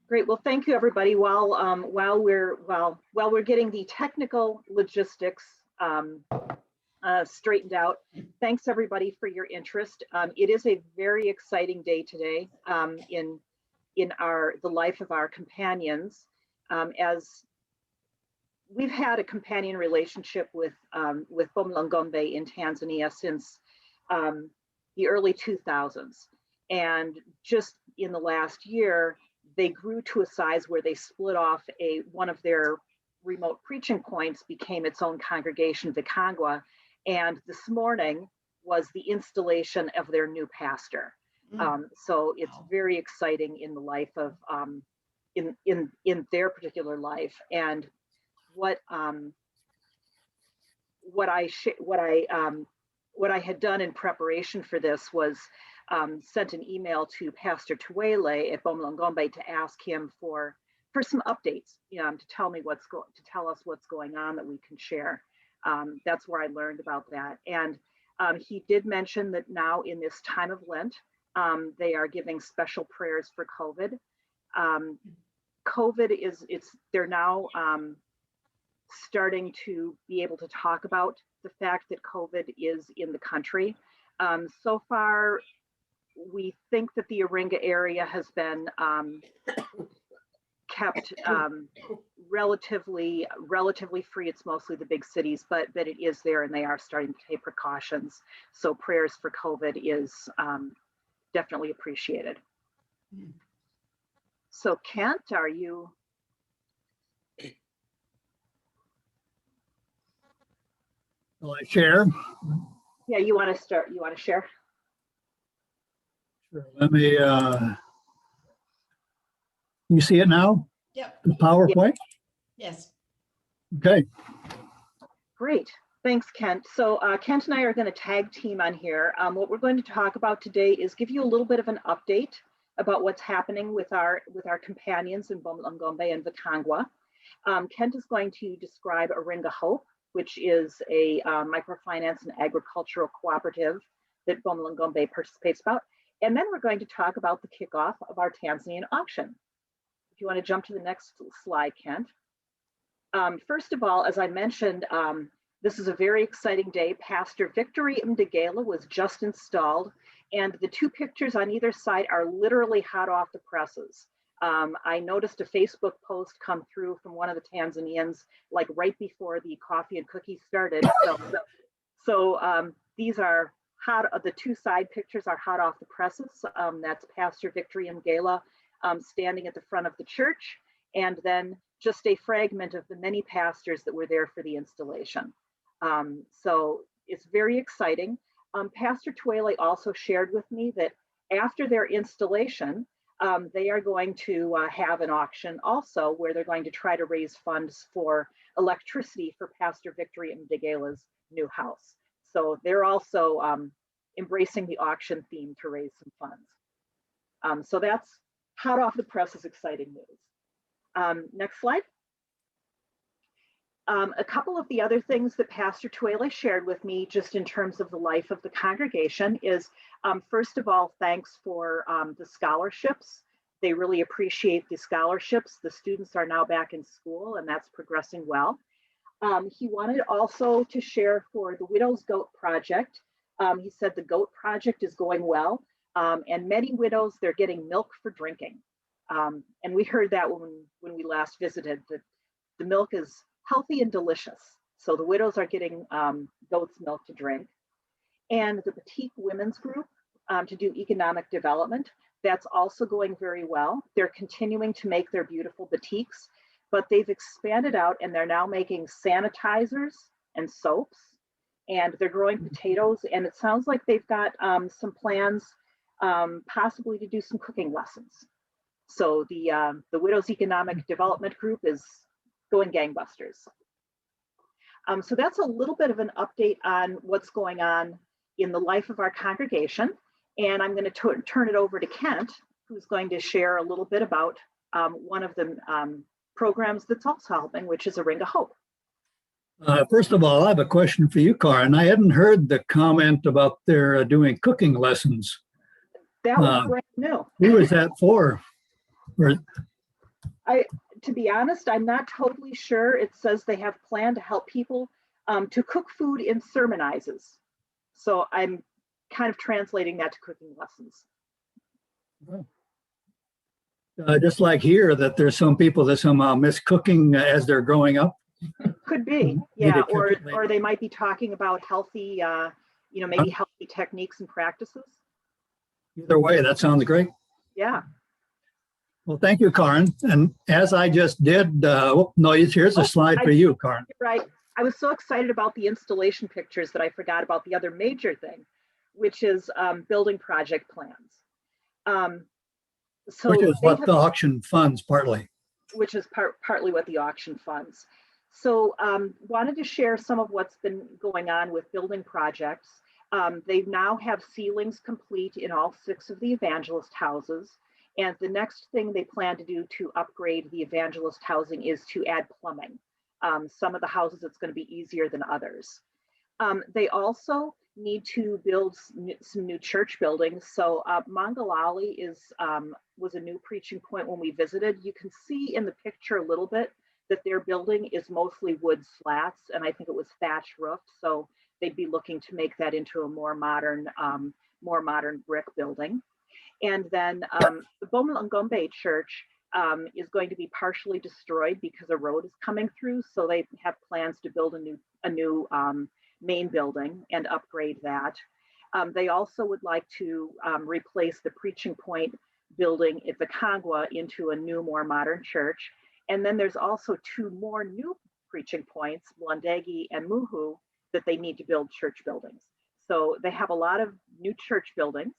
Great. Well, thank you, everybody. While we're getting the technical logistics straightened out, thanks everybody for your interest. It is a very exciting day today in the life of our companions, as we've had a companion relationship with Bomolang'ombe in Tanzania since the early 2000s, and just in the last year they grew to a size where they split off one of their remote preaching points, became its own congregation, Vikongwa, and this morning was the installation of their new pastor. So it's very exciting in the life of in their particular life. And what I had done in preparation for this was sent an email to Pastor Tuwele at Bomalang'ombe to ask him for some updates, to tell us what's going on that we can share. That's where I learned about that. And he did mention that now in this time of Lent, they are giving special prayers for COVID. They're now starting to be able to talk about the fact that COVID is in the country. So far, we think that the Iringa area has been kept relatively free. It's mostly the big cities, but it is there, and they are starting to take precautions. So prayers for COVID is definitely appreciated. So Kent, are you? Will I share? Yeah, you want to start? You want to share? Sure. Let me. You see it now? Yep. The PowerPoint? Yes. Okay. Great. Thanks, Kent. So Kent and I are going to tag team on here. What we're going to talk about today is give you a little bit of an update about what's happening with our companions in Bomalang'ombe and Vikongwa. Kent is going to describe Iringa Hope, which is a microfinance and agricultural cooperative that Bomolang'ombe participates about. And then we're going to talk about the kickoff of our Tanzanian auction. If you want to jump to the next slide, Kent. First of all, as I mentioned, this is a very exciting day. Pastor Victory Mdegela was just installed, and the two pictures on either side are literally hot off the presses. I noticed a Facebook post come through from one of the Tanzanians, like right before the coffee and cookies started. So these are hot. The two side pictures are hot off the presses. That's Pastor Victory Mdegela standing at the front of the church, and then just a fragment of the many pastors that were there for the installation. So it's very exciting. Pastor Tuwele also shared with me that after their installation, they are going to have an auction also where they're going to try to raise funds for electricity for Pastor Victory Mdegela's new house. So they're also embracing the auction theme to raise some funds. So that's hot off the presses, exciting news. Next slide. A couple of the other things that Pastor Tuwele shared with me just in terms of the life of the congregation is, first of all, thanks for the scholarships. They really appreciate the scholarships. The students are now back in school, and that's progressing well. He wanted also to share for the Widows Goat Project. He said the goat project is going well, and many widows, they're getting milk for drinking. And we heard that when we last visited, that the milk is healthy and delicious. So the widows are getting goat's milk to drink. And the Boutique Women's Group to do economic development, that's also going very well. They're continuing to make their beautiful boutiques, but they've expanded out and they're now making sanitizers and soaps, and they're growing potatoes. And it sounds like they've got some plans possibly to do some cooking lessons. So the Widows Economic Development Group is going gangbusters. So that's a little bit of an update on what's going on in the life of our congregation. And I'm going to turn it over to Kent, who's going to share a little bit about one of the programs that's also helping, which is Iringa Hope. First of all, I have a question for you, Caryn. I hadn't heard the comment about their doing cooking lessons. That was brand new. Who is that for? To be honest, I'm not totally sure. It says they have planned to help people to cook food in sermonizes. So I'm kind of translating that to cooking lessons. Just like here, that there's some people that somehow miss cooking as they're growing up. Could be, yeah, or they might be talking about healthy, maybe healthy techniques and practices. Either way, that sounds great. Yeah. Well, thank you, Caryn. And as I just did, here's a slide for you, Caryn. Right. I was so excited about the installation pictures that I forgot about the other major thing, which is building project plans. Which is what the auction funds partly. Which is partly what the auction funds. So wanted to share some of what's been going on with building projects. They now have ceilings complete in all 6 of the evangelist houses. And the next thing they plan to do to upgrade the evangelist housing is to add plumbing. Some of the houses, it's going to be easier than others. They also need to build some new church buildings. So Mangalali was a new preaching point when we visited. You can see in the picture a little bit that their building is mostly wood slats, and I think it was thatch roof. So they'd be looking to make that into a more modern brick building. And then the Bomalang'ombe church is going to be partially destroyed because a road is coming through. So they have plans to build a new main building and upgrade that. They also would like to replace the preaching point building at Vikongwa into a new, more modern church. And then there's also 2 more new preaching points, Blandegi and Muhu, that they need to build church buildings. So they have a lot of new church buildings.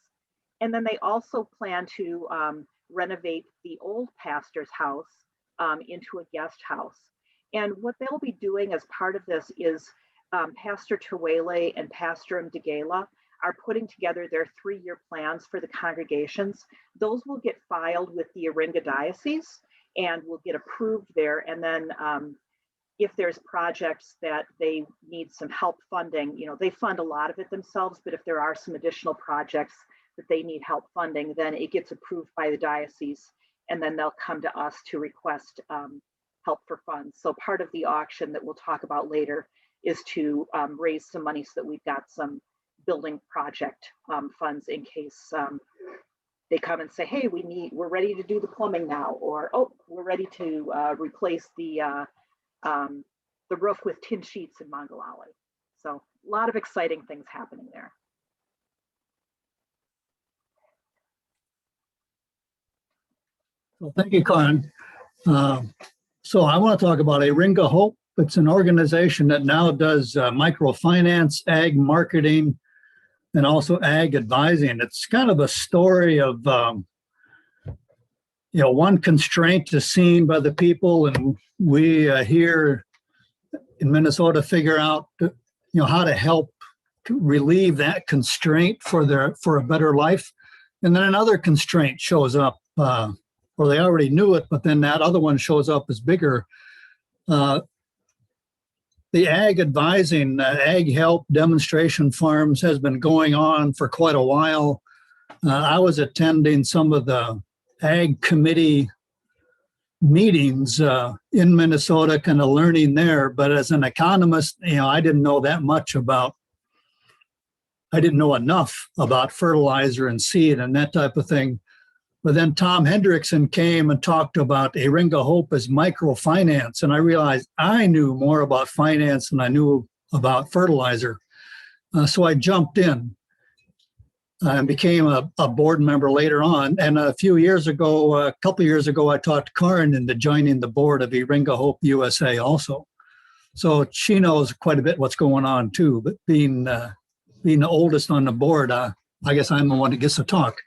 And then they also plan to renovate the old pastor's house into a guest house. And what they'll be doing as part of this is Pastor Tawele and Pastor Mdegela are putting together their 3-year plans for the congregations. Those will get filed with the Iringa Diocese and will get approved there. And then if there's projects that they need some help funding, they fund a lot of it themselves, but if there are some additional projects that they need help funding, then it gets approved by the diocese, and then they'll come to us to request help for funds. So part of the auction that we'll talk about later is to raise some money so that we've got some building project funds in case they come and say, hey, we're ready to do the plumbing now, or oh, we're ready to replace the roof with tin sheets in Mangalali. So a lot of exciting things happening there. Well, thank you, Caryn. So I want to talk about Iringa Hope. It's an organization that now does microfinance, ag marketing, and also ag advising. It's kind of a story of, one constraint is seen by the people, and we here in Minnesota figure out, how to help to relieve that constraint for a better life. And then another constraint shows up, or they already knew it, but then that other one shows up as bigger. The ag advising, ag help demonstration farms has been going on for quite a while. I was attending some of the ag committee meetings in Minnesota, kind of learning there. But as an economist, I didn't know enough about fertilizer and seed and that type of thing. But then Tom Hendrickson came and talked about Iringa Hope as microfinance. And I realized I knew more about finance than I knew about fertilizer. So I jumped in and became a board member later on. And a couple years ago, I talked Caryn into joining the board of Iringa Hope USA also. So she knows quite a bit what's going on too. But being the oldest on the board, I guess I'm the one that gets to talk.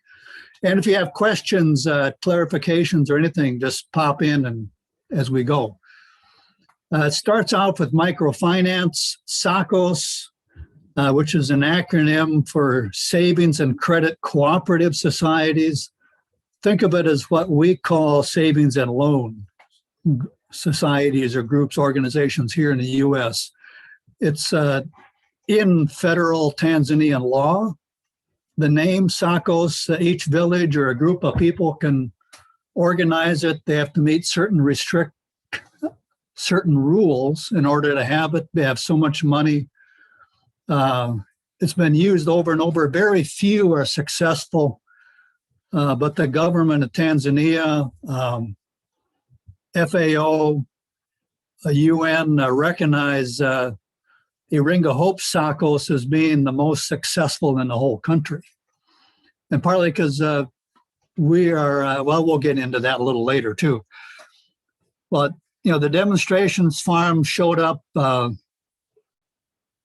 And if you have questions, clarifications, or anything, just pop in and as we go. It starts out with microfinance, SACCOS, which is an acronym for Savings and Credit Cooperative Societies. Think of it as what we call savings and loan societies or groups, organizations here in the U.S. It's in federal Tanzanian law. The name SACCOS, each village or a group of people can organize it. They have to meet certain rules in order to have it. They have so much money. It's been used over and over. Very few are successful, but the government of Tanzania, FAO, UN recognize Iringa Hope SACCOS as being the most successful in the whole country. And partly because we are, we'll get into that a little later too. But, the demonstrations farm showed up,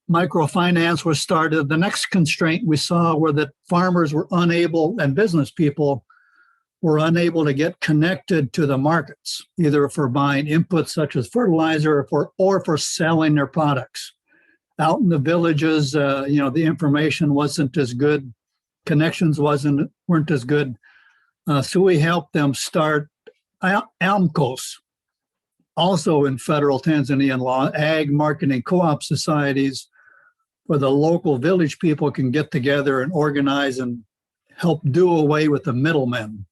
microfinance was started. The next constraint we saw were that farmers were unable, and business people were unable to get connected to the markets, either for buying inputs such as fertilizer or for selling their products. Out in the villages, the information wasn't as good, connections weren't as good. So we helped them start AMCOs, also in federal Tanzanian law, ag marketing co-op societies, where the local village people can get together and organize and help do away with the middlemen.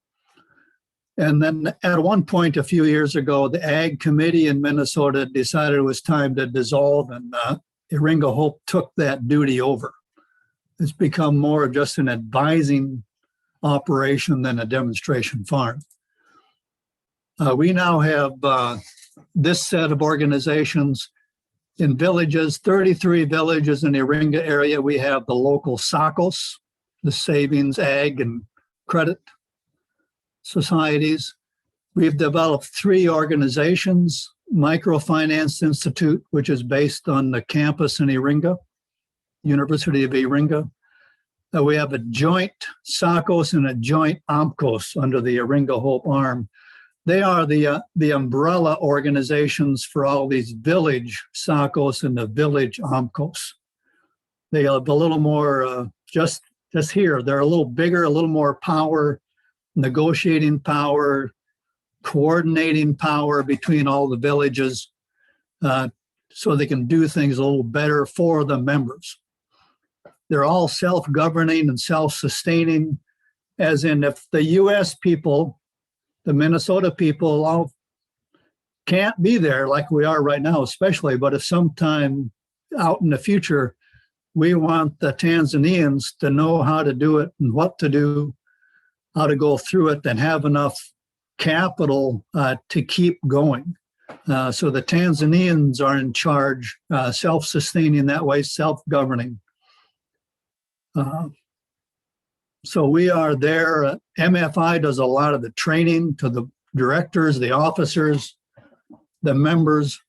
And then at one point a few years ago, the Ag Committee in Minnesota decided it was time to dissolve, and Iringa Hope took that duty over. It's become more of just an advising operation than a demonstration farm. We now have this set of organizations in villages, 33 villages in the Iringa area. We have the local SACCOS, the Savings, Ag, and Credit Societies. We've developed 3 organizations: Microfinance Institute, which is based on the campus in Iringa, University of Iringa. We have a joint SACCOS and a joint AMCOS under the Iringa Hope arm. They are the umbrella organizations for all these village SACCOS and the village AMCOS. They have a little more, just here, they're a little bigger, a little more power, negotiating power, coordinating power between all the villages, so they can do things a little better for the members. They're all self-governing and self-sustaining, as in if the US people, the Minnesota people, all can't be there like we are right now, especially, but if sometime out in the future, we want the Tanzanians to know how to do it and what to do, how to go through it, and have enough capital to keep going. So the Tanzanians are in charge, self-sustaining that way, self-governing. So we are there. MFI does a lot of the training to the directors, the officers, the members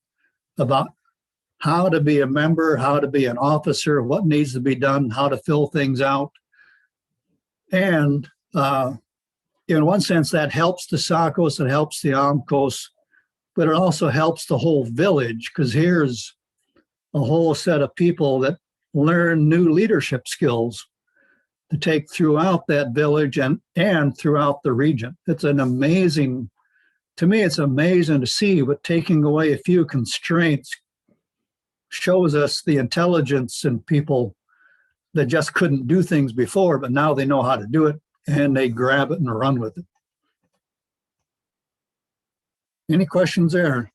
about how to be a member, how to be an officer, what needs to be done, how to fill things out. And in one sense, that helps the SACCOS, it helps the AMCOS, but it also helps the whole village, because here's a whole set of people that learn new leadership skills to take throughout that village and throughout the region. It's an amazing, to me, it's amazing to see, but taking away a few constraints shows us the intelligence in people that just couldn't do things before, but now they know how to do it and they grab it and run with it. Any questions there?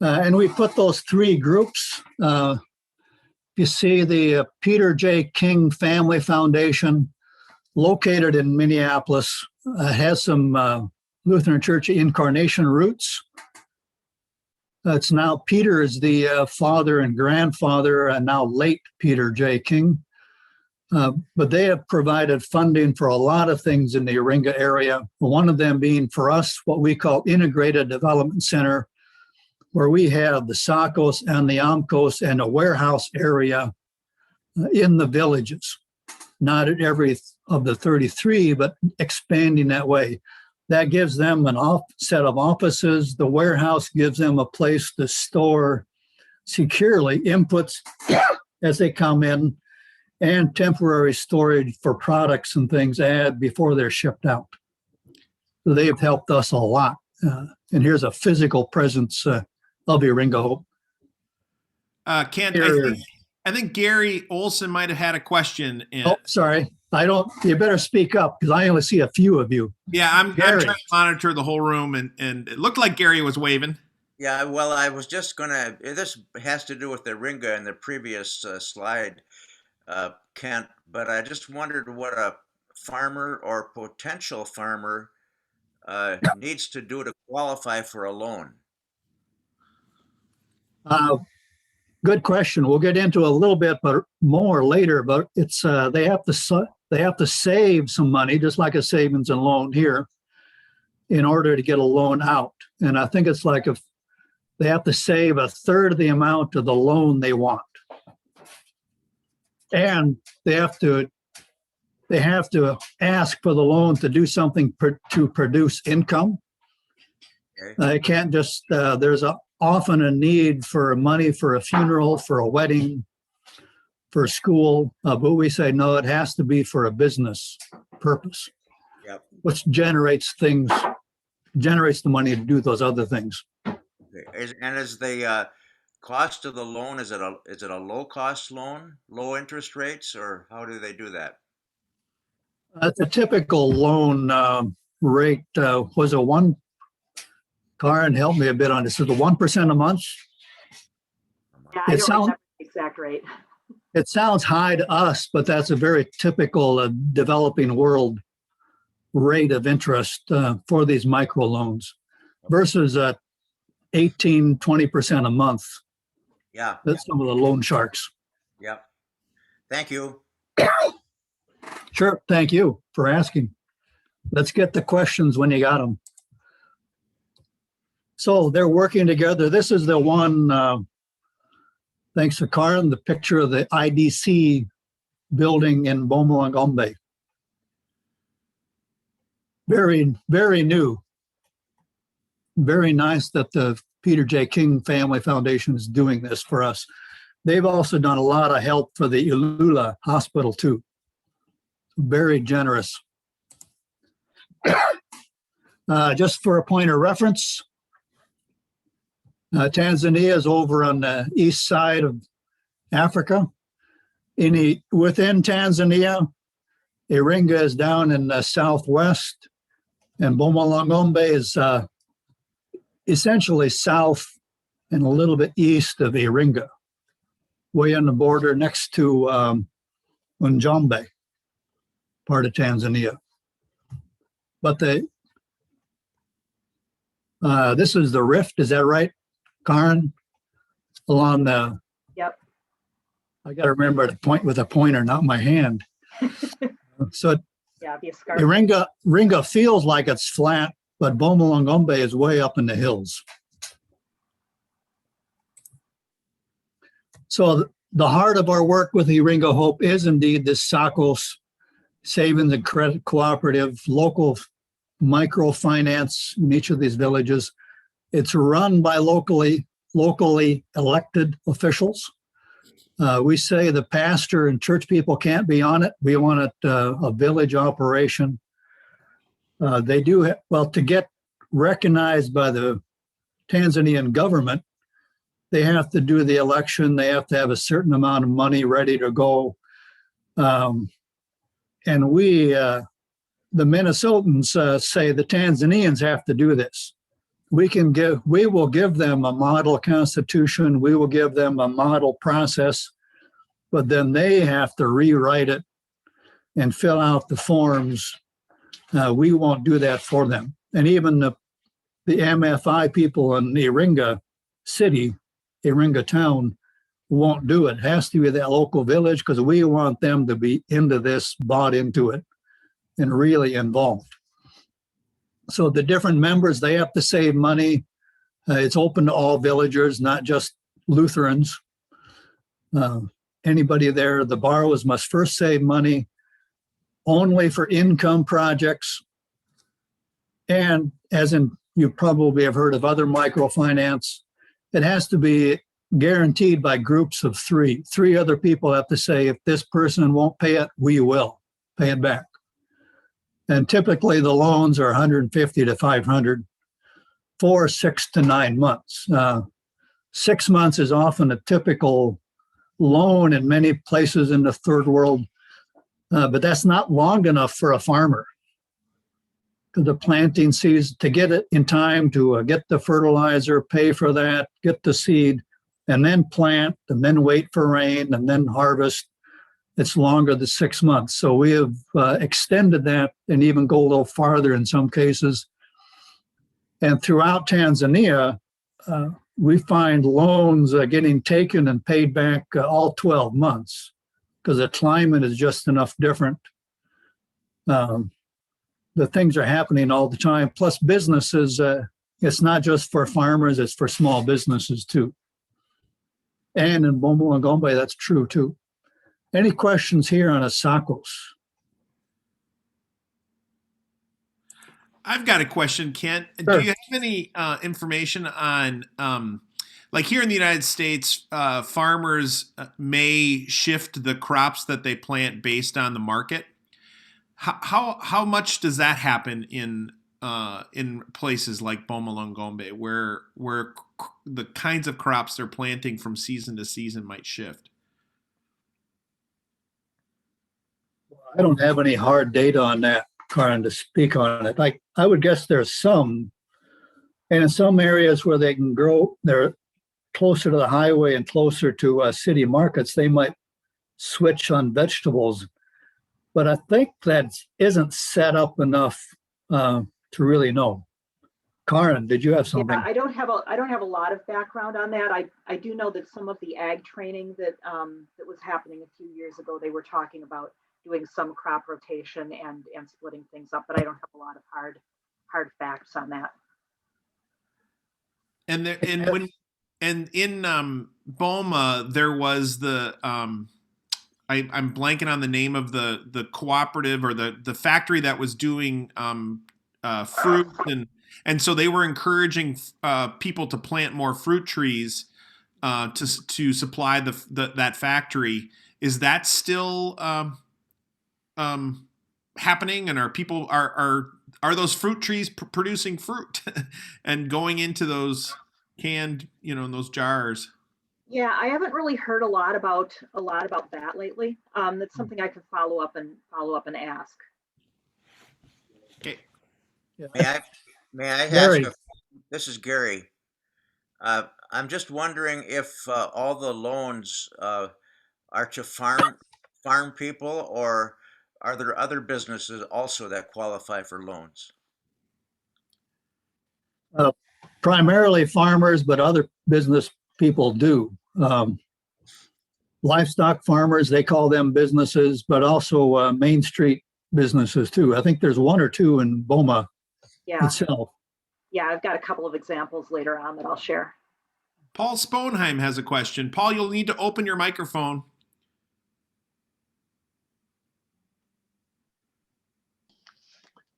And we put those 3 groups. You see the Peter J. King Family Foundation, located in Minneapolis, has some Lutheran Church Incarnation roots. It's now Peter is the father and grandfather, and now late Peter J. King. But they have provided funding for a lot of things in the Iringa area. One of them being for us, what we call Integrated Development Center, where we have the SACCOS and the AMCOS and a warehouse area in the villages. Not at every of the 33, but expanding that way. That gives them an set of offices. The warehouse gives them a place to store securely inputs as they come in, and temporary storage for products and things before they're shipped out. So they've helped us a lot. And here's a physical presence of Iringa Hope. Kent, I think Gary Olson might have had a question. Oh, sorry. I don't, you better speak up because I only see a few of you. Yeah, I'm trying Gary. to monitor the whole room, and it looked like Gary was waving. Yeah, well, I was just gonna. This has to do with the Iringa and the previous slide, Kent. But I just wondered what a farmer or potential farmer needs to do to qualify for a loan. Good question. We'll get into a little bit, but more later. But it's they have to save some money, just like a savings and loan here, in order to get a loan out. And I think it's like if they have to save a third of the amount of the loan they want, and they have to ask for the loan to do something to produce income. Okay. It can't just there's often a need for money for a funeral, for a wedding, for school, but we say no, it has to be for a business purpose. Yep. Which generates the money to do those other things. Okay. Is the cost of the loan, is it a low cost loan, low interest rates, or how do they do that? The typical loan rate was a one. Caryn, help me a bit on this. Is it 1% a month? Yeah, I don't remember the exact rate. It sounds high to us, but that's a very typical developing world rate of interest for these micro loans versus 18, 20% a month. Yeah. That's some of the loan sharks. Yep. Thank you. Sure. Thank you for asking. Let's get the questions when you got them. So they're working together. This is the one, thanks to Caryn, the picture of the IDC building in Bomalang'ombe. Very, very new. Very nice that the Peter J. King Family Foundation is doing this for us. They've also done a lot of help for the Ilula Hospital too. Very generous. Just for a point of reference, Tanzania is over on the east side of Africa. Within Tanzania, Iringa is down in the southwest, and Bomalang'ombe is essentially south and a little bit east of Iringa, way on the border next to Njombe, part of Tanzania. But this is the rift, is that right, Caryn? Along the. Yep. I got to remember to point with a pointer, not my hand. So Yeah, be a scarf. Iringa feels like it's flat, but Bomalang'ombe is way up in the hills. So the heart of our work with Iringa Hope is indeed this SACCOS Savings and Credit Cooperative, local microfinance in each of these villages. It's run by locally elected officials. We say the pastor and church people can't be on it. We want it a village operation. They do, well, to get recognized by the Tanzanian government, they have to do the election. They have to have a certain amount of money ready to go. And we, the Minnesotans say the Tanzanians have to do this. We will give them a model constitution. We will give them a model process, but then they have to rewrite it and fill out the forms. We won't do that for them. And even the MFI people in Iringa City, Iringa Town, won't do it. It has to be that local village because we want them to be into this, bought into it, and really involved. So the different members, they have to save money. It's open to all villagers, not just Lutherans. Anybody there, the borrowers must first save money only for income projects. And as in, you probably have heard of other microfinance, it has to be guaranteed by groups of three. Three other people have to say, if this person won't pay it, we will pay it back. And typically the loans are 150 to 500 for 6 to 9 months. 6 months is often a typical loan in many places in the third world. but that's not long enough for a farmer. Because the planting season, to get it in time to get the fertilizer, pay for that, get the seed, and then plant, and then wait for rain, and then harvest, it's longer than 6 months. So we have extended that and even go a little farther in some cases. And throughout Tanzania, we find loans getting taken and paid back all 12 months because the climate is just enough different. The things are happening all the time. Plus businesses, it's not just for farmers, it's for small businesses too. And in Bomalang'ombe, that's true too. Any questions here on Asakos? I've got a question, Kent. Sure. Do you have any information on, like here in the United States, farmers may shift the crops that they plant based on the market? How much does that happen in places like Bomolang'ombe, where the kinds of crops they're planting from season to season might shift? I don't have any hard data on that, Caryn, to speak on it. I would guess there's some, and in some areas where they can grow, they're closer to the highway and closer to city markets, they might switch on vegetables. But I think that isn't set up enough to really know. Caryn, did you have something? Yeah, I don't have a lot of background on that. I do know that some of the ag training that was happening a few years ago, they were talking about doing some crop rotation and splitting things up, but I don't have a lot of hard facts on that. And in Boma, there was the I'm blanking on the name of the cooperative or the factory that was doing fruit, and so they were encouraging people to plant more fruit trees to supply that factory. Is that still happening? And are those fruit trees producing fruit and going into those canned, in those jars? Yeah, I haven't really heard a lot about that lately. That's something I could follow up and ask. Okay. May I Gary. ask? This is Gary. I'm just wondering if all the loans are to farm people, or are there other businesses also that qualify for loans? Primarily farmers, but other business people do. Livestock farmers, they call them businesses, but also Main Street businesses too. I think there's one or two in Boma itself. Yeah, I've got a couple of examples later on that I'll share. Paul Sponheim has a question. Paul, you'll need to open your microphone.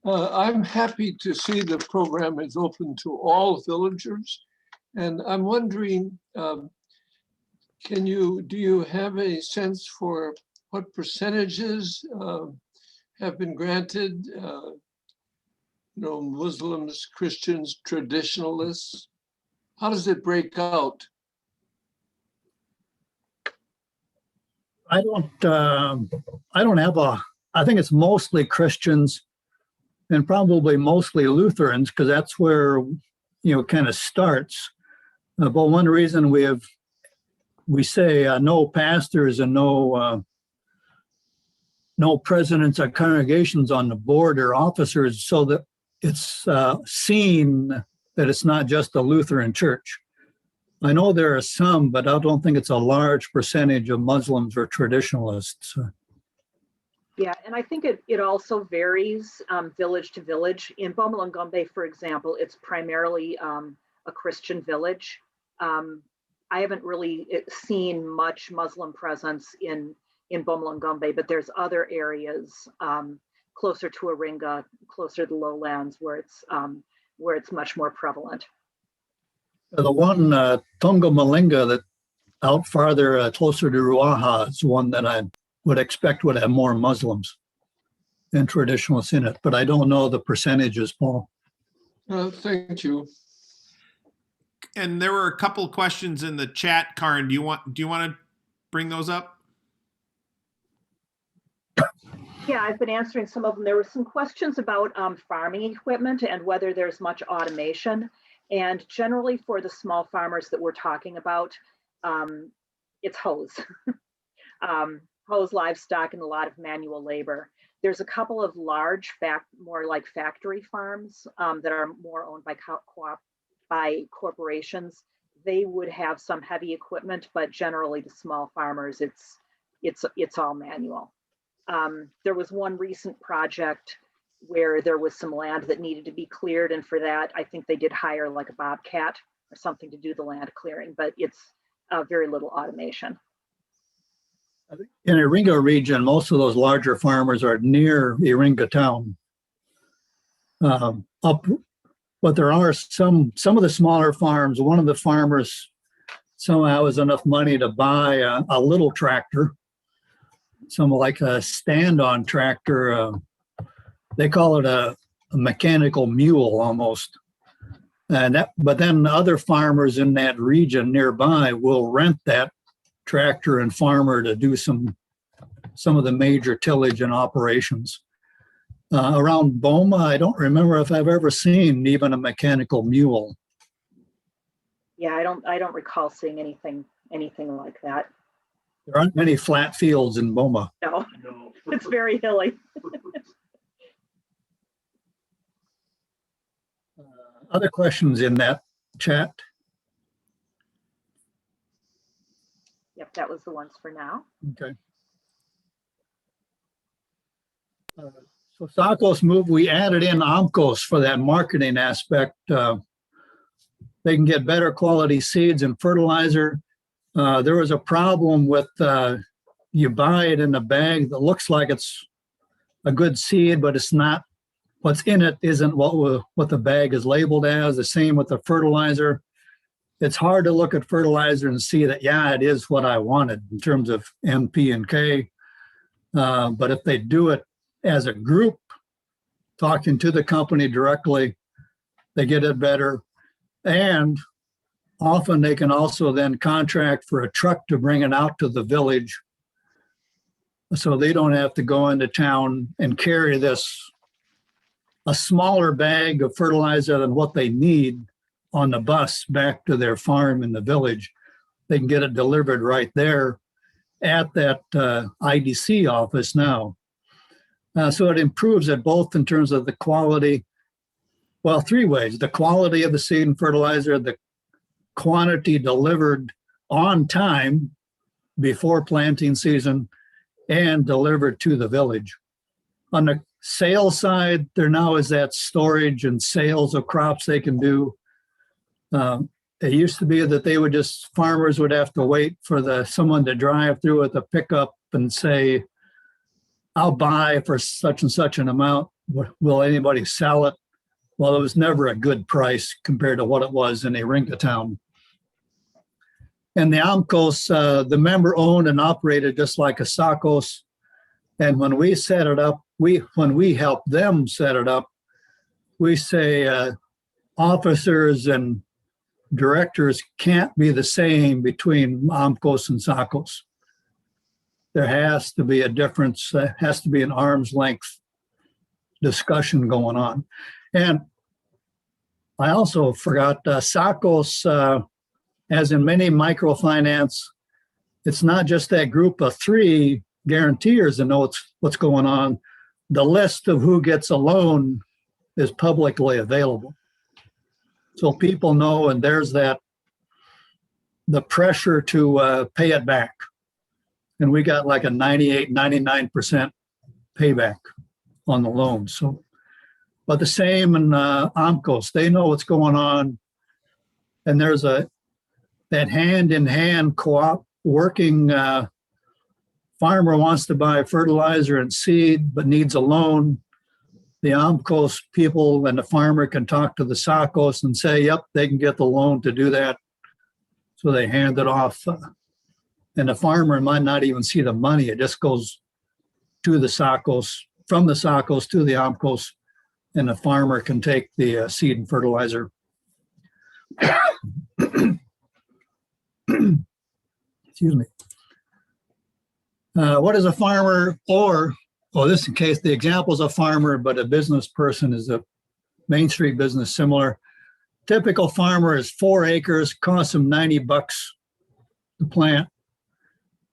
I'm happy to see the program is open to all villagers. And I'm wondering, do you have a sense for what percentages have been granted? Muslims, Christians, traditionalists. How does it break out? I don't have I think it's mostly Christians and probably mostly Lutherans, because that's where, kind of starts. But one reason we say no pastors and no presidents of congregations on the board or officers, so that it's seen that it's not just a Lutheran church. I know there are some, but I don't think it's a large percentage of Muslims or traditionalists. Yeah, and I think it also varies village to village. In Bomalang'ombe, for example, it's primarily a Christian village. I haven't really seen much Muslim presence in Bomalang'ombe, but there's other areas closer to Iringa, closer to the lowlands, where it's much more prevalent. The one Tonga Malinga that out farther, closer to Ruaha, is one that I would expect would have more Muslims and traditionalists in it, but I don't know the percentages, Paul. Thank you. And there were a couple of questions in the chat, Caryn. Do you want to bring those up? Yeah, I've been answering some of them. There were some questions about farming equipment and whether there's much automation. And generally for the small farmers that we're talking about, it's hose. Hose, livestock, and a lot of manual labor. There's a couple of large, more like factory farms that are more owned by corporations. They would have some heavy equipment, but generally the small farmers, it's all manual. There was one recent project where there was some land that needed to be cleared, and for that, I think they did hire like a bobcat or something to do the land clearing, but it's very little automation. In Iringa region, most of those larger farmers are near Iringa town. But there are some of the smaller farms. One of the farmers somehow has enough money to buy a little tractor, some like a stand-on tractor. They call it a mechanical mule almost. But then other farmers in that region nearby will rent that tractor and farmer to do some of the major tillage and operations. Around Boma, I don't remember if I've ever seen even a mechanical mule. Yeah, I don't recall seeing anything like that. There aren't many flat fields in Boma. No. It's very hilly. Other questions in that chat? Yep, that was the ones for now. Okay. So SACOS move, we added in AMCOS for that marketing aspect. They can get better quality seeds and fertilizer. There was a problem with you buy it in a bag that looks like it's a good seed, but it's not. What's in it isn't what the bag is labeled as. The same with the fertilizer. It's hard to look at fertilizer and see that, yeah, it is what I wanted in terms of NP and K. But if they do it as a group, talking to the company directly, they get it better. And often they can also then contract for a truck to bring it out to the village, so they don't have to go into town and carry a smaller bag of fertilizer than what they need on the bus back to their farm in the village. They can get it delivered right there at that IDC office now. So it improves it both in terms of the quality, well, three ways: the quality of the seed and fertilizer, the quantity delivered on time before planting season, and delivered to the village. On the sales side, there now is that storage and sales of crops they can do. It used to be that farmers would have to wait for someone to drive through with a pickup and say, I'll buy for such and such an amount. Will anybody sell it? Well, it was never a good price compared to what it was in Iringa town. And the AMCOS, the member owned and operated just like a SACOS. And when we set it up, when we help them set it up, we say officers and directors can't be the same between AMCOS and SACOS. There has to be a difference. There has to be an arm's length discussion going on. And I also forgot SACOS, as in many microfinance, it's not just that group of 3 guarantors that know what's going on. The list of who gets a loan is publicly available. So people know, and there's the pressure to pay it back. And we got like a 98, 99% payback on the loan. So, but the same in AMCOS, they know what's going on. And there's that hand-in-hand co-op working. Farmer wants to buy fertilizer and seed, but needs a loan. The AMCOS people and the farmer can talk to the SACOS and say, yep, they can get the loan to do that. So they hand it off. And the farmer might not even see the money. It just goes to the SACOS, from the SACOS to the AMCOS, and the farmer can take the seed and fertilizer. Excuse me. What is a farmer or well, this in case the example's a farmer, but a business person is a Main Street business similar. Typical farmer is 4 acres, costs them $90 to plant.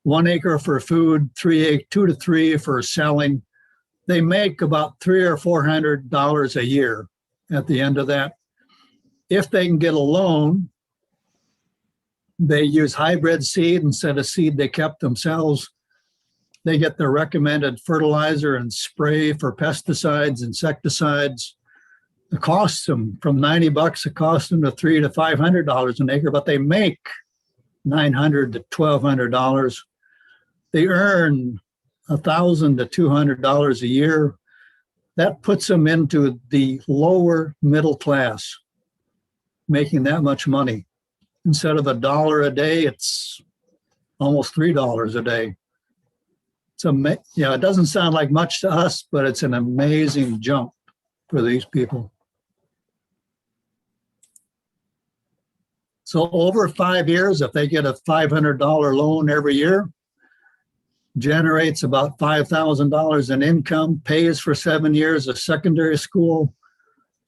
1 acre for food, 2 to 3 for selling. They make about $300 or $400 a year at the end of that. If they can get a loan, they use hybrid seed instead of seed they kept themselves. They get the recommended fertilizer and spray for pesticides, insecticides. It costs them from $90, it costs them to $300 to $500 an acre, but they make $900 to $1,200. They earn $1,000 to $200 a year. That puts them into the lower middle class, making that much money. Instead of $1 a day, it's almost $3 a day. It doesn't sound like much to us, but it's an amazing jump for these people. So over 5 years, if they get a $500 loan every year, generates about $5,000 in income, pays for 7 years of secondary school,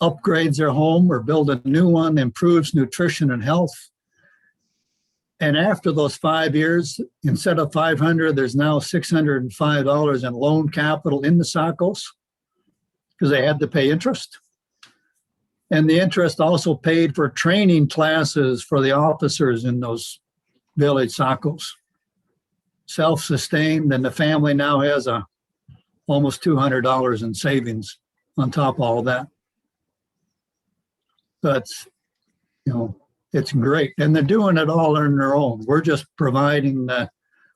upgrades their home or build a new one, improves nutrition and health. And after those 5 years, instead of $500, there's now $605 in loan capital in the SACCOs because they had to pay interest. And the interest also paid for training classes for the officers in those village SACCOs. Self-sustained, and the family now has almost $200 in savings on top of all that. But, it's great. And they're doing it all on their own. We're just providing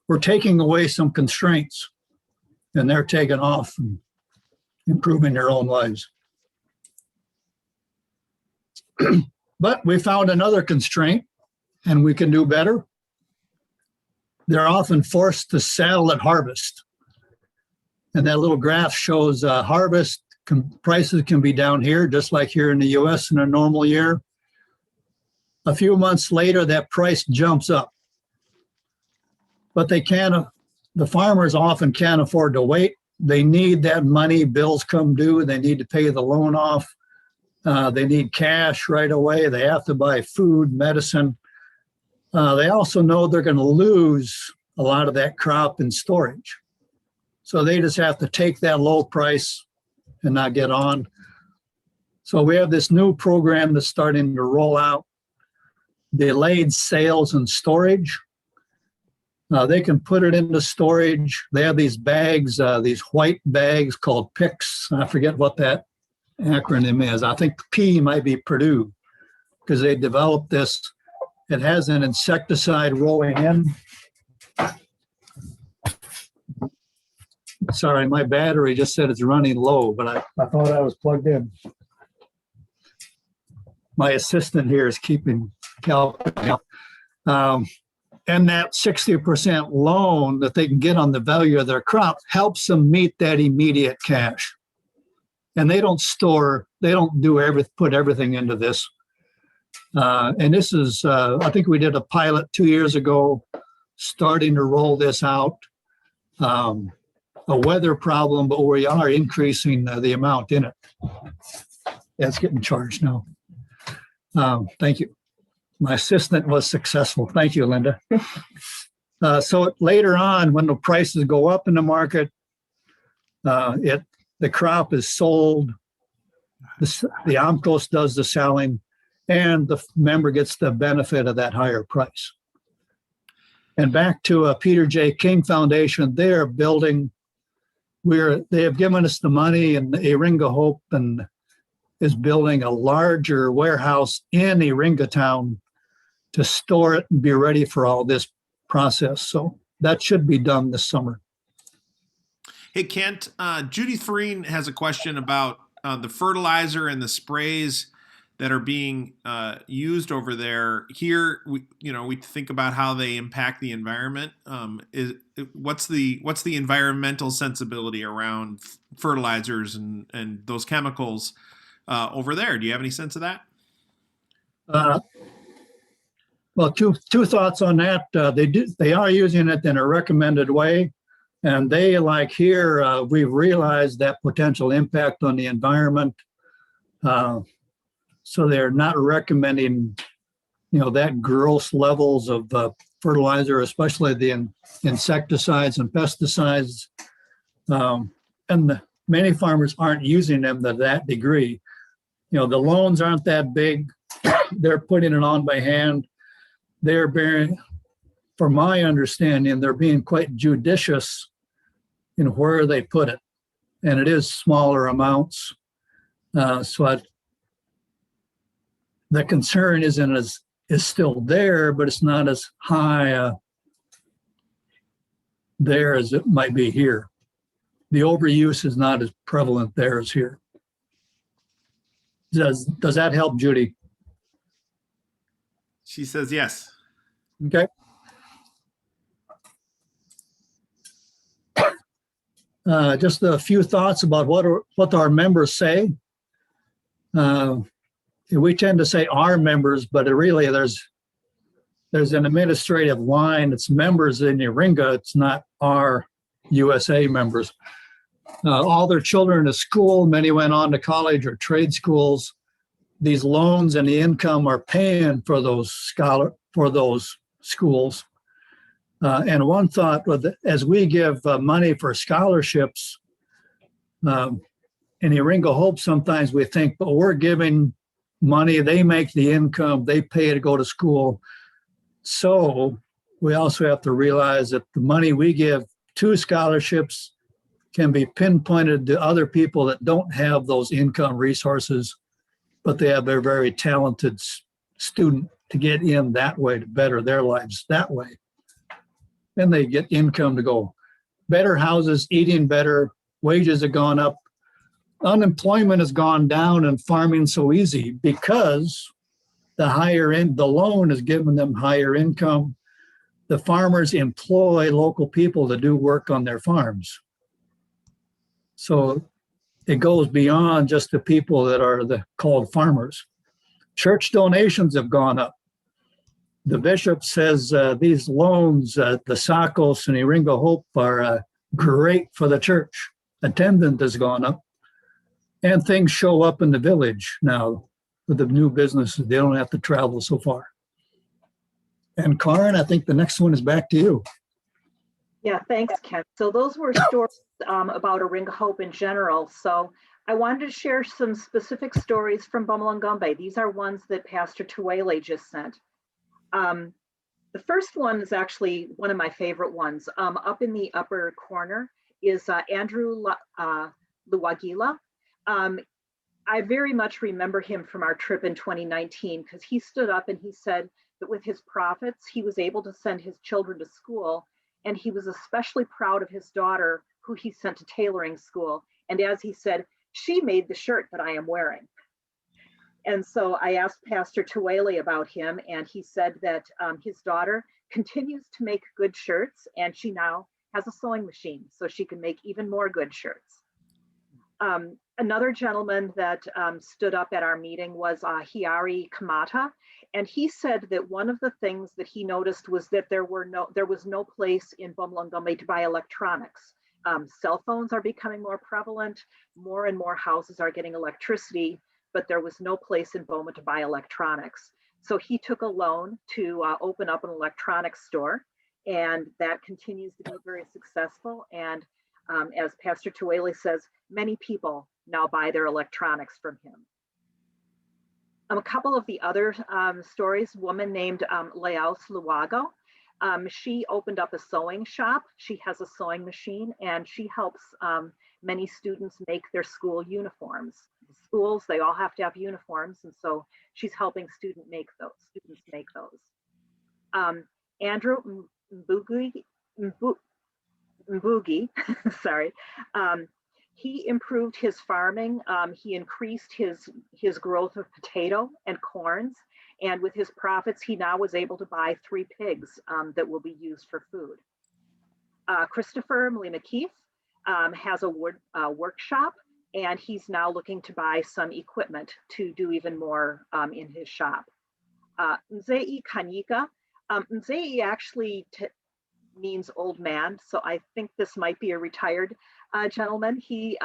we're taking away some constraints, and they're taking off and improving their own lives. But we found another constraint, and we can do better. They're often forced to sell at harvest. And that little graph shows harvest prices can be down here, just like here in the US in a normal year. A few months later, that price jumps up. But the farmers often can't afford to wait. They need that money, bills come due, they need to pay the loan off. They need cash right away. They have to buy food, medicine. They also know they're going to lose a lot of that crop in storage. So they just have to take that low price and not get on. So we have this new program that's starting to roll out, delayed sales and storage. They can put it into storage. They have these bags, these white bags called PICS. I forget what that acronym is. I think P might be Purdue, because they developed this. It has an insecticide rolling in. Sorry, my battery just said it's running low, but I thought I was plugged in. My assistant here is keeping helping out. And that 60% loan that they can get on the value of their crop helps them meet that immediate cash. And they don't put everything into this. And this is, I think we did a pilot 2 years ago, starting to roll this out. A weather problem, but we are increasing the amount in it. Yeah, it's getting charged now. Thank you. My assistant was successful. Thank you, Linda. So later on, when the prices go up in the market, the crop is sold, the AMCOS does the selling, and the member gets the benefit of that higher price. And back to Peter J. King Foundation, they have given us the money, and Iringa Hope is building a larger warehouse in Iringa town to store it and be ready for all this process. So that should be done this summer. Hey, Kent, Judy Farine has a question about the fertilizer and the sprays that are being used over there. Here, we think about how they impact the environment. What's the environmental sensibility around fertilizers and those chemicals over there? Do you have any sense of that? Well, two thoughts on that. They are using it in a recommended way. And they, like here, we've realized that potential impact on the environment. So they're not recommending, that gross levels of fertilizer, especially the insecticides and pesticides. And many farmers aren't using them to that degree. The loans aren't that big. They're putting it on by hand. They're bearing, from my understanding, they're being quite judicious in where they put it. And it is smaller amounts. The concern is still there, but it's not as high there as it might be here. The overuse is not as prevalent there as here. Does that help, Judy? She says yes. Okay. Just a few thoughts about what our members say. We tend to say our members, but really there's an administrative line. It's members in Iringa. It's not our USA members. All their children to school. Many went on to college or trade schools. These loans and the income are paying for those schools. And one thought, as we give money for scholarships, in Iringa Hope, sometimes we think, but we're giving money, they make the income, they pay to go to school. So we also have to realize that the money we give to scholarships can be pinpointed to other people that don't have those income resources, but they have a very talented student to get in that way, to better their lives that way. Then they get income to go better houses, eating better, wages have gone up. Unemployment has gone down and farming so easy because the loan is giving them higher income. The farmers employ local people to do work on their farms. So it goes beyond just the people that are called farmers. Church donations have gone up. The bishop says these loans, the SACOS and Iringa Hope are great for the church. Attendance has gone up. And things show up in the village now with the new businesses. They don't have to travel so far. And Caryn, I think the next one is back to you. Yeah, thanks, Ken. So those were stories about Iringa Hope in general. So I wanted to share some specific stories from Bomalang'ombe. These are ones that Pastor Tuwele just sent. The first one is actually one of my favorite ones. Up in the upper corner is Andrew Luwagila. I very much remember him from our trip in 2019 because he stood up and he said that with his profits, he was able to send his children to school. And he was especially proud of his daughter, who he sent to tailoring school. And as he said, she made the shirt that I am wearing. And so I asked Pastor Tuwele about him, and he said that his daughter continues to make good shirts, and she now has a sewing machine, so she can make even more good shirts. Another gentleman that stood up at our meeting was Hiari Kamata, and he said that one of the things that he noticed was that there was no place in Bomalang'ombe to buy electronics. Cell phones are becoming more prevalent. More and more houses are getting electricity, but there was no place in Boma to buy electronics. So he took a loan to open up an electronics store, and that continues to be very successful. And as Pastor Tuwele says, many people now buy their electronics from him. A couple of the other stories, a woman named Leaus Luago, she opened up a sewing shop. She has a sewing machine, and she helps many students make their school uniforms. The schools, they all have to have uniforms, and so she's helping students make those. Andrew Mbugi, sorry, he improved his farming. He increased his growth of potato and corns, and with his profits, he now was able to buy 3 pigs that will be used for food. Christopher Molina Keith has a wood workshop, and he's now looking to buy some equipment to do even more in his shop. Nzei Kanyika, Nzei actually means old man. So I think this might be a retired gentleman. He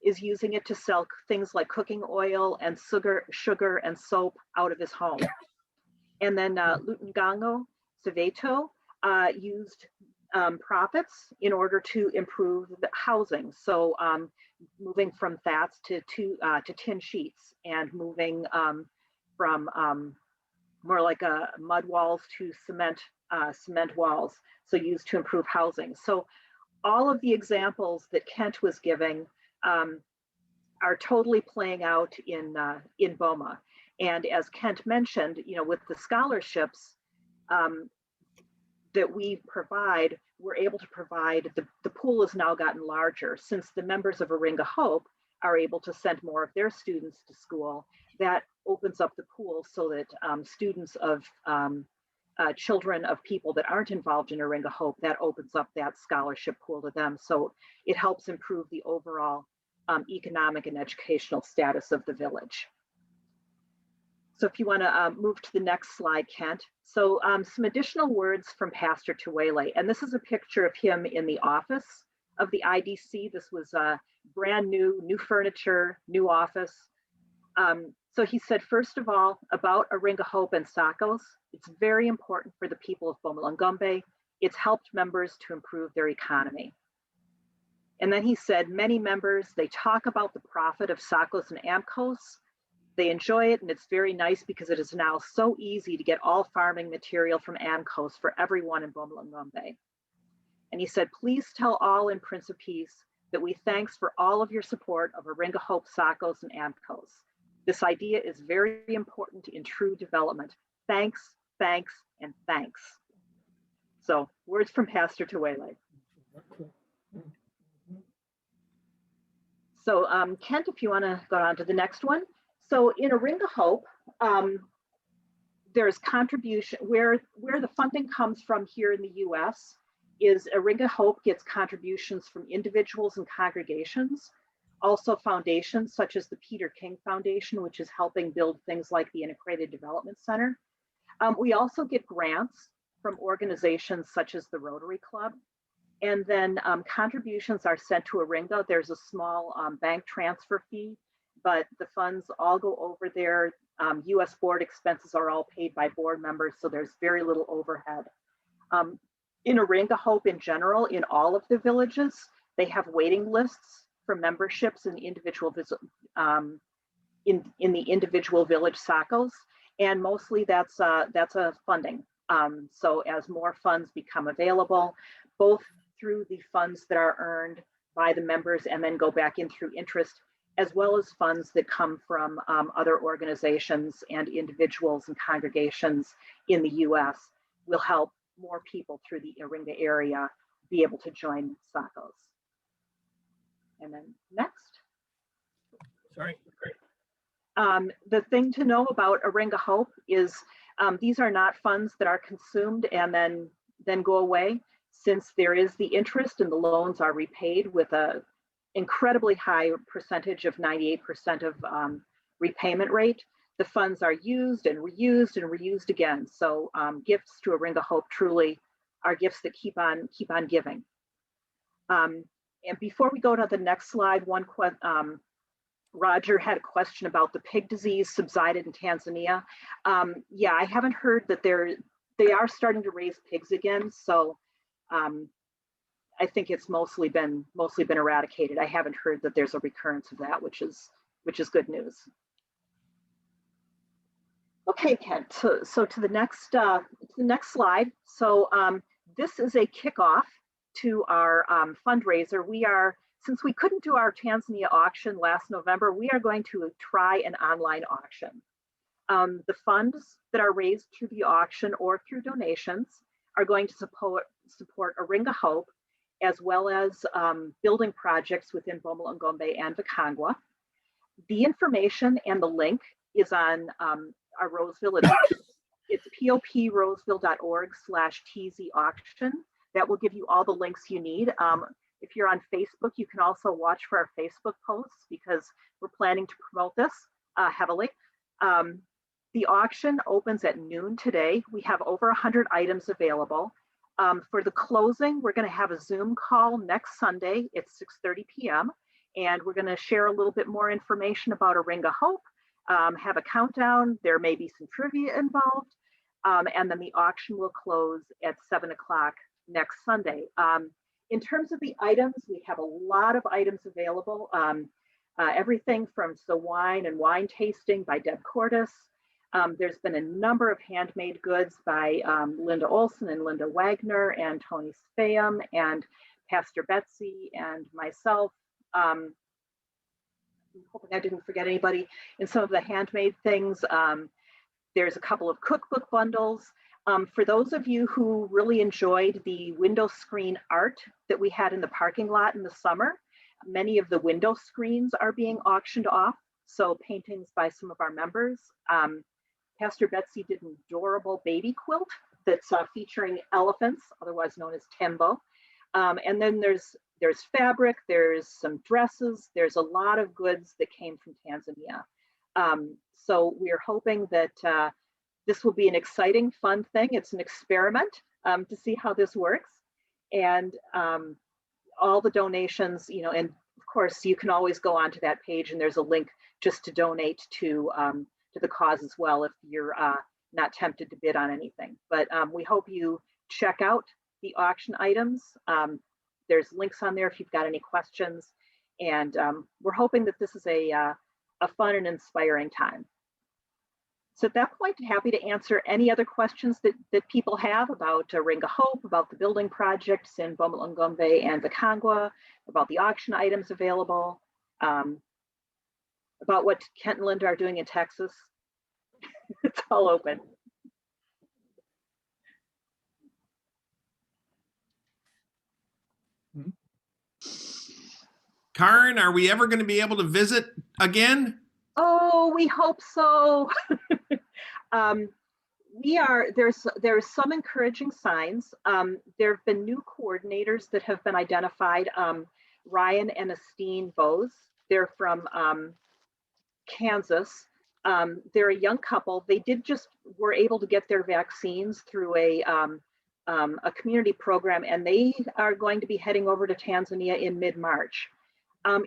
is using it to sell things like cooking oil and sugar and soap out of his home. And then Lutengango Saveto used profits in order to improve the housing. So moving from thatch to tin sheets, and moving from more like mud walls to cement walls, so used to improve housing. So all of the examples that Kent was giving are totally playing out in BOMA. And as Kent mentioned, with the scholarships that we provide, we're able to provide, the pool has now gotten larger since the members of Iringa Hope are able to send more of their students to school. That opens up the pool so that students of children of people that aren't involved in Iringa Hope, that opens up that scholarship pool to them. So it helps improve the overall economic and educational status of the village. So if you want to move to the next slide, Kent. So some additional words from Pastor Tuwele, and this is a picture of him in the office of the IDC. This was brand new furniture, new office. So he said, first of all, about Iringa Hope and SACCOs, it's very important for the people of Bomalang'ombe. It's helped members to improve their economy. And then he said, many members, they talk about the profit of SACCOs and AMCOs. They enjoy it, and it's very nice because it is now so easy to get all farming material from AMCOs for everyone in Bomalang'ombe. And he said, please tell all in Prince of Peace that we thanks for all of your support of Iringa Hope SACCOs and AMCOs. This idea is very important in true development. Thanks, thanks, and thanks. So words from Pastor Tuwele. So Kent, if you want to go on to the next one. So in Iringa Hope, there's contribution, where the funding comes from here in the US is Iringa Hope gets contributions from individuals and congregations, also foundations such as the Peter King Foundation, which is helping build things like the Integrated Development Center. We also get grants from organizations such as the Rotary Club. And then contributions are sent to Iringa. There's a small bank transfer fee, but the funds all go over there. US board expenses are all paid by board members, so there's very little overhead. In Iringa Hope in general, in all of the villages, they have waiting lists for memberships in the individual in the individual village SACCOs, and mostly that's a funding. So as more funds become available, both through the funds that are earned by the members and then go back in through interest, as well as funds that come from other organizations and individuals and congregations in the US, will help more people through the Iringa area be able to join SACCOs. And then next. Sorry. The thing to know about Iringa Hope is these are not funds that are consumed and then go away, since there is the interest and the loans are repaid with a incredibly high percentage of 98% of repayment rate. The funds are used and reused again. So gifts to Iringa Hope truly are gifts that keep on giving. And before we go to the next slide, Roger had a question about the pig disease subsided in Tanzania. Yeah, I haven't heard that they are starting to raise pigs again. So I think it's mostly been eradicated. I haven't heard that there's a recurrence of that, which is good news. Okay, Kent. So to the next slide. So this is a kickoff to our fundraiser. Since we couldn't do our Tanzania auction last November, we are going to try an online auction. The funds that are raised through the auction or through donations are going to support Iringa Hope, as well as building projects within Bomalang'ombe and Vikongwa. The information and the link is on our Roseville address. It's poproseville.org/TZ auction. That will give you all the links you need. If you're on Facebook, you can also watch for our Facebook posts because we're planning to promote this heavily. The auction opens at noon today. We have over 100 items available. For the closing, we're going to have a Zoom call next Sunday at 6:30 p.m. And we're going to share a little bit more information about Iringa Hope, have a countdown. There may be some trivia involved. And then the auction will close at 7 o'clock next Sunday. In terms of the items, we have a lot of items available. Everything from wine and wine tasting by Deb Cordes. There's been a number of handmade goods by Linda Olson and Linda Wagner and Tony Spam and Pastor Betsy and myself. I'm hoping I didn't forget anybody. In some of the handmade things, there's a couple of cookbook bundles. For those of you who really enjoyed the window screen art that we had in the parking lot in the summer, many of the window screens are being auctioned off. So paintings by some of our members. Pastor Betsy did an adorable baby quilt that's featuring elephants, otherwise known as Tembo. And then there's fabric, there's some dresses, there's a lot of goods that came from Tanzania. So we're hoping that this will be an exciting, fun thing. It's an experiment to see how this works. And all the donations, and of course you can always go onto that page and there's a link just to donate to the cause as well if you're not tempted to bid on anything. But we hope you check out the auction items. There's links on there if you've got any questions. And we're hoping that this is a fun and inspiring time. So at that point, happy to answer any other questions that people have about Iringa Hope, about the building projects in Bomalang'ombe and Vikongwa, about the auction items available, about what Kent and Linda are doing in Texas. It's all open. Caryn, are we ever going to be able to visit again? Oh, we hope so. There's some encouraging signs. There have been new coordinators that have been identified. Ryan and Estine Bose. They're from Kansas. They're a young couple. They were able to get their vaccines through a community program, and they are going to be heading over to Tanzania in mid-March.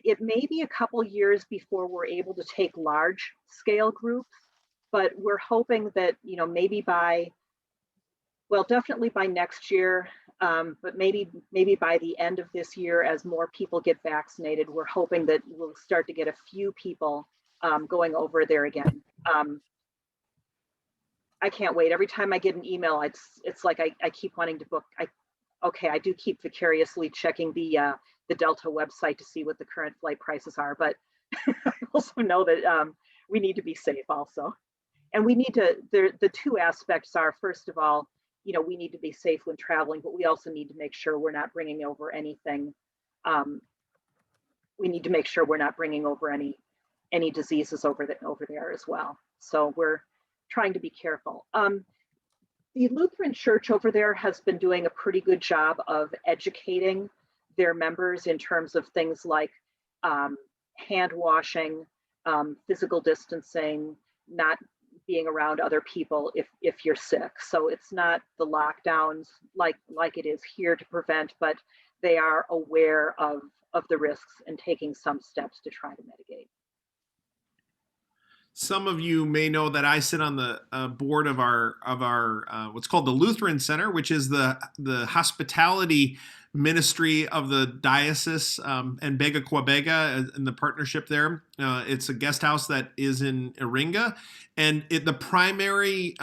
It may be a couple years before we're able to take large scale groups, but we're hoping that, maybe definitely by next year, but maybe by the end of this year, as more people get vaccinated, we're hoping that we'll start to get a few people going over there again. I can't wait. Every time I get an email, it's like I keep wanting to book. I do keep vicariously checking the Delta website to see what the current flight prices are, but I also know that we need to be safe also. And we need to, the two aspects are, first of all, we need to be safe when traveling, but we also need to make sure we're not bringing over anything. We need to make sure we're not bringing over any diseases over there as well. So we're trying to be careful. The Lutheran Church over there has been doing a pretty good job of educating their members in terms of things like hand washing, physical distancing, not being around other people if you're sick. So it's not the lockdowns like it is here to prevent, but they are aware of the risks and taking some steps to try to mitigate. Some of you may know that I sit on the board of our what's called the Lutheran Center, which is the hospitality ministry of the diocese and Bega Quabega and the partnership there. It's a guest house that is in Iringa, and the primary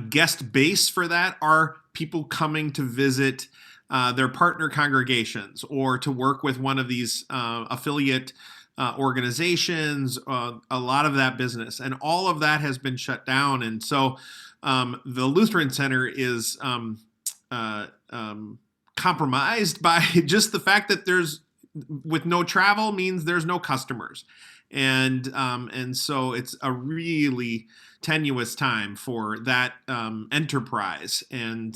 guest base for that are people coming to visit their partner congregations or to work with one of these affiliate organizations, a lot of that business, and all of that has been shut down. And so the Lutheran Center is compromised by just the fact that with no travel means there's no customers. And so it's a really tenuous time for that enterprise. And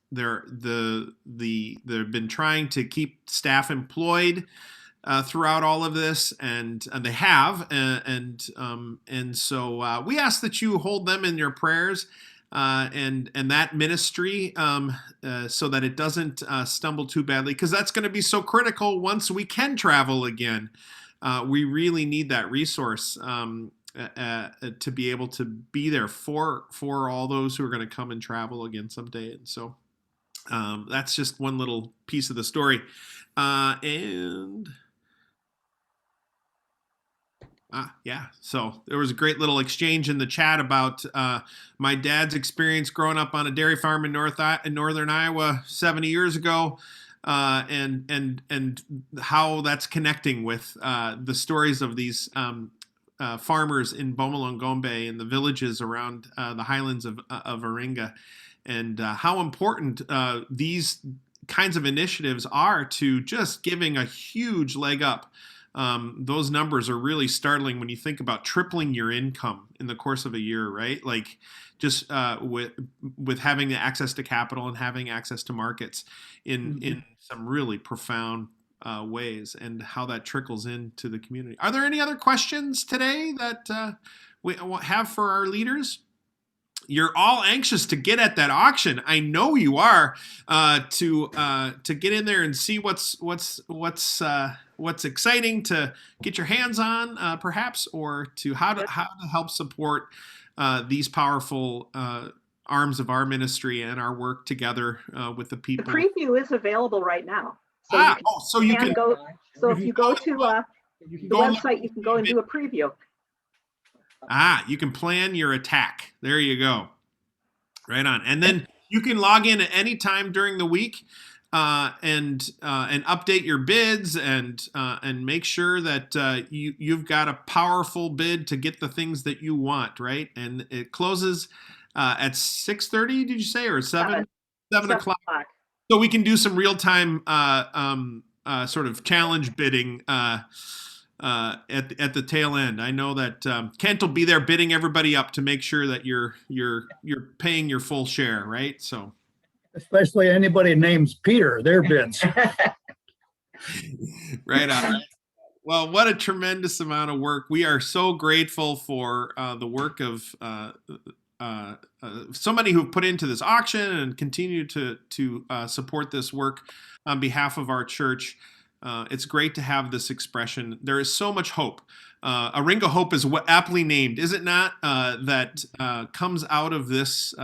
they've been trying to keep staff employed throughout all of this, and they have, and so we ask that you hold them in your prayers. and that ministry, so that it doesn't stumble too badly, because that's going to be so critical once we can travel again. We really need that resource to be able to be there for all those who are going to come and travel again someday. And so that's just one little piece of the story. So there was a great little exchange in the chat about my dad's experience growing up on a dairy farm in northern Iowa 70 years ago, and how that's connecting with the stories of these farmers in Bomalang'ombe and the villages around the highlands of Iringa, and how important these kinds of initiatives are to just giving a huge leg up. Those numbers are really startling when you think about tripling your income in the course of a year, right? Like just with having the access to capital and having access to markets in some really profound ways, and how that trickles into the community. Are there any other questions today that we have for our leaders? You're all anxious to get at that auction. I know you are, to get in there and see what's exciting to get your hands on, perhaps, or to how to help support these powerful arms of our ministry and our work together with the people. The preview is available right now. So you can go. So if you go to the website, you can go and do a preview. You can plan your attack. There you go. Right on. And then you can log in at any time during the week and update your bids and make sure that you've got a powerful bid to get the things that you want, right? And it closes at 6:30, did you say, or 7 o'clock? So we can do some real-time sort of challenge bidding at the tail end. I know that Kent will be there bidding everybody up to make sure that you're paying your full share, right? So, especially anybody named Peter, their bids. Right on. Well, what a tremendous amount of work. We are so grateful for the work of so many who've put into this auction and continue to support this work on behalf of our church. It's great to have this expression. There is so much hope. Iringa Hope is aptly named, is it not? That comes out of this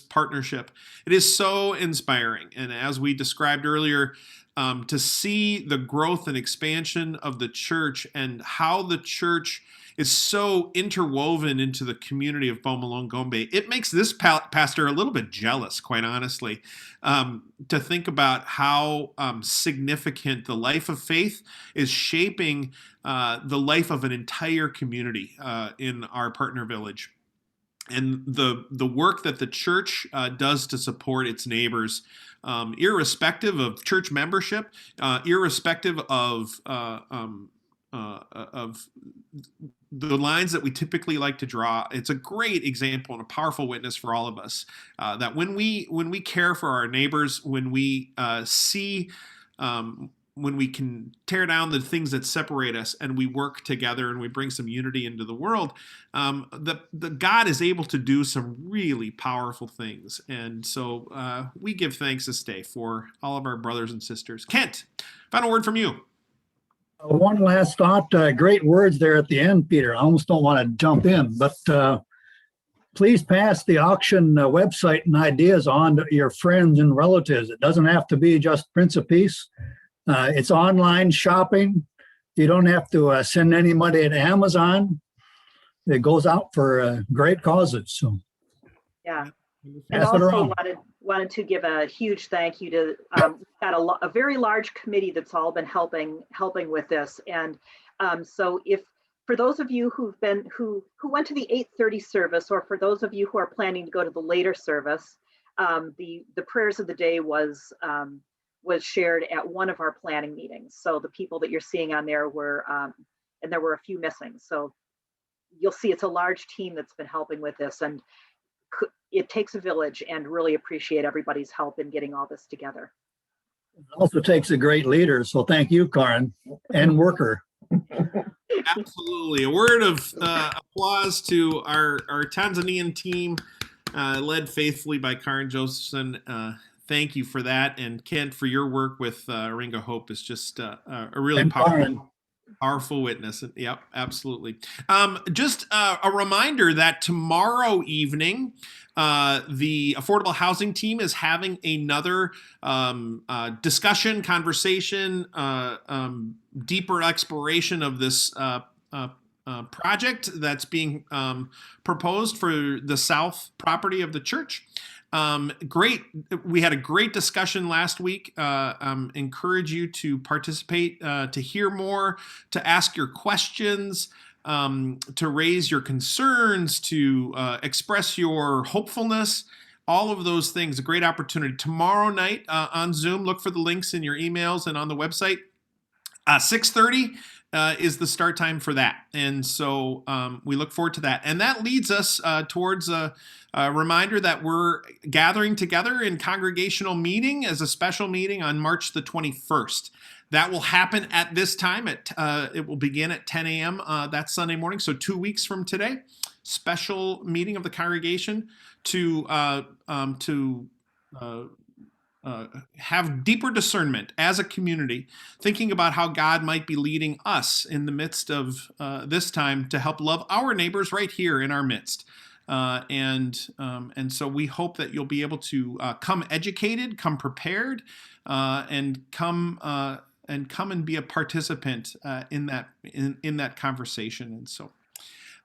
partnership. It is so inspiring. And as we described earlier, to see the growth and expansion of the church and how the church is so interwoven into the community of Bomalang'ombe, it makes this pastor a little bit jealous, quite honestly, to think about how significant the life of faith is shaping the life of an entire community in our partner village. And the work that the church does to support its neighbors, irrespective of church membership, irrespective of the lines that we typically like to draw. It's a great example and a powerful witness for all of us that when we care for our neighbors, when we see when we can tear down the things that separate us and we work together and we bring some unity into the world, the God is able to do some really powerful things. And so we give thanks this day for all of our brothers and sisters. Kent, final word from you. One last thought. Great words there at the end, Peter. I almost don't want to jump in, but please pass the auction website and ideas on to your friends and relatives. It doesn't have to be just Prince of Peace. It's online shopping. You don't have to send any money to Amazon. It goes out for great causes. So, yeah. And also wanted to give a huge thank you to got a very large committee that's all been helping with this. And so if for those of you who went to the 8:30 service, or for those of you who are planning to go to the later service, the prayers of the day was shared at one of our planning meetings. So the people that you're seeing on there were, and there were a few missing. So you'll see it's a large team that's been helping with this, and it takes a village, and really appreciate everybody's help in getting all this together. it also takes a great leader. So thank you, Caryn, and worker. Absolutely. A word of applause to our Tanzanian team. led faithfully by Caryn Josephson. Thank you for that. And Kent, for your work with Iringa Hope is just a really powerful witness. Yep, absolutely. Just a reminder that tomorrow evening, the affordable housing team is having another discussion, conversation, deeper exploration of this project that's being proposed for the south property of the church. Great. We had a great discussion last week. Encourage you to participate, to hear more, to ask your questions, to raise your concerns, to express your hopefulness. All of those things, a great opportunity. Tomorrow night on Zoom, look for the links in your emails and on the website. 6:30 is the start time for that. And so we look forward to that. And that leads us towards a reminder that we're gathering together in congregational meeting as a special meeting on March the 21st. That will happen at this time. It will begin at 10 a.m. That Sunday morning, so 2 weeks from today. Special meeting of the congregation to have deeper discernment as a community, thinking about how God might be leading us in the midst of this time to help love our neighbors right here in our midst. And so we hope that you'll be able to come educated, come prepared, and come and be a participant in that conversation. And so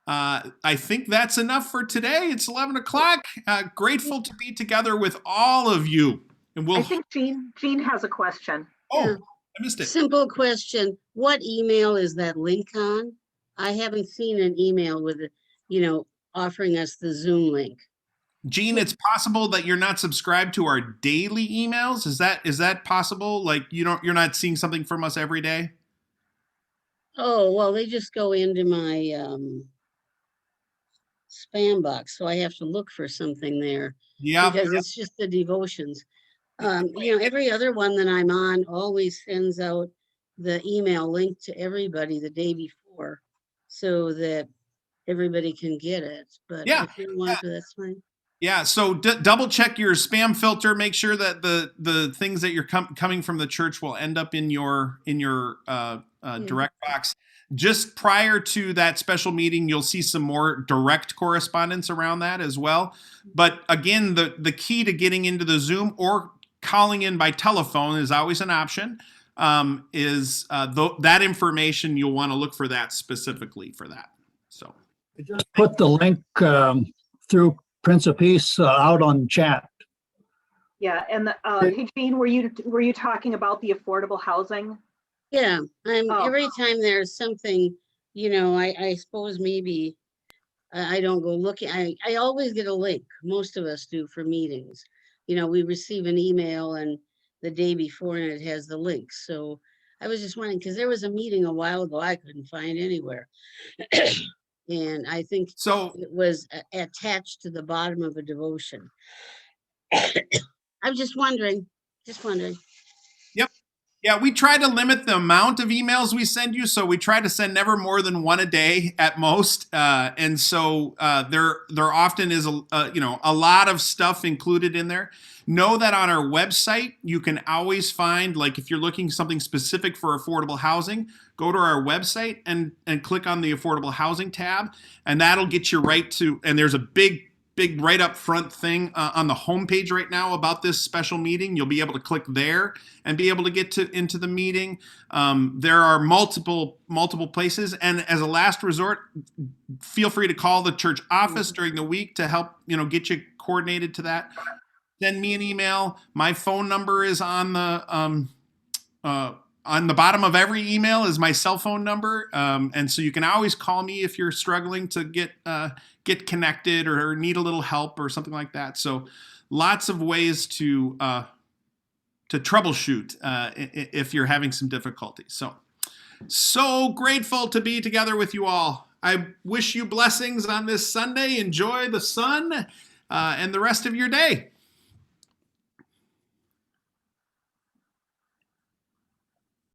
I think that's enough for today. It's 11 o'clock. Grateful to be together with all of you. And I think Jean has a question. Oh, I missed it. Simple question. What email is that link on? I haven't seen an email with, offering us the Zoom link. Jean, it's possible that you're not subscribed to our daily emails. Is that possible? Like you're not seeing something from us every day? Oh, well, they just go into my spam box, so I have to look for something there. Yeah. Because it's just the devotions. Every other one that I'm on always sends out the email link to everybody the day before so that everybody can get it. But if you want to, that's fine. Yeah, so double check your spam filter. Make sure that the things that you're coming from the church will end up in your direct box. Just prior to that special meeting, you'll see some more direct correspondence around that as well. But again, the key to getting into the Zoom or calling in by telephone is always an option. That information, you'll want to look for that specifically for that. So just put the link through Prince of Peace out on chat. Yeah, and hey Jean, were you talking about the affordable housing? Yeah, every time there's something, I suppose maybe I don't go looking. I always get a link. Most of us do for meetings. We receive an email and the day before and it has the link. So I was just wondering, because there was a meeting a while ago I couldn't find anywhere. And I think it was attached to the bottom of a devotion. I'm just wondering. Yep. Yeah, we try to limit the amount of emails we send you. So we try to send never more than one a day at most. And so there often is a lot of stuff included in there. Know that on our website, you can always find, like if you're looking something specific for affordable housing, go to our website and click on the affordable housing tab, and that'll get you right to, and there's a big right up front thing on the homepage right now about this special meeting. You'll be able to click there and be able to get into the meeting. There are multiple places. And as a last resort, feel free to call the church office during the week to help, get you coordinated to that. Send me an email. My phone number is on the bottom of every email is my cell phone number. And so you can always call me if you're struggling to get connected or need a little help or something like that. So lots of ways to troubleshoot if you're having some difficulty. So grateful to be together with you all. I wish you blessings on this Sunday. Enjoy the sun and the rest of your day.